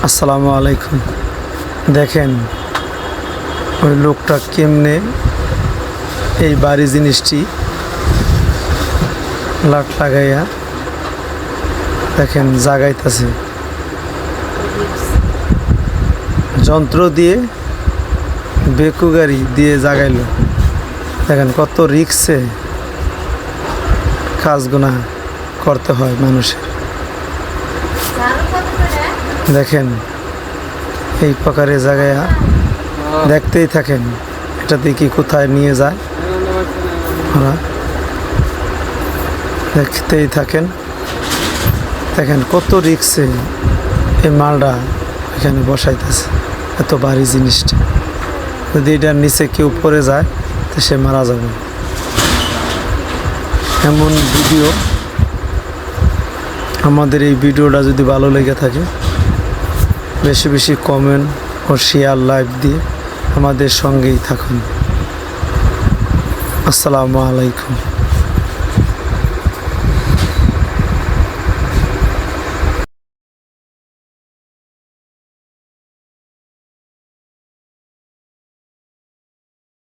আসসালামু আলাইকুম। দেখেন ওই লোকটা কেমনে এই বাড়ি জিনিসটি লাট লাগাইয়া দেখেন জাগাইতেছে যন্ত্র দিয়ে, বেকু গাড়ি দিয়ে জাগাইলো। দেখেন কত রিক্সে কাজগুনা করতে হয় মানুষের। দেখেন এই প্রকারে জায়গায় দেখতেই থাকেন, এটা দেখি কোথায় নিয়ে যায় ওরা, দেখতেই থাকেন। দেখেন কত রিক্সে এই মালটা এখানে বসাইতেছে, এত ভারী জিনিসটা। যদি এটার নিচে কেউ পড়ে যায় তো সে মারা যাবে। এমন ভিডিও, আমাদের এই ভিডিওটা যদি ভালো লেগে থাকে বেশি বেশি কমেন্ট ও শেয়ার লাইক দিয়ে আমাদের সঙ্গেই থাকুন। আসসালামু আলাইকুম।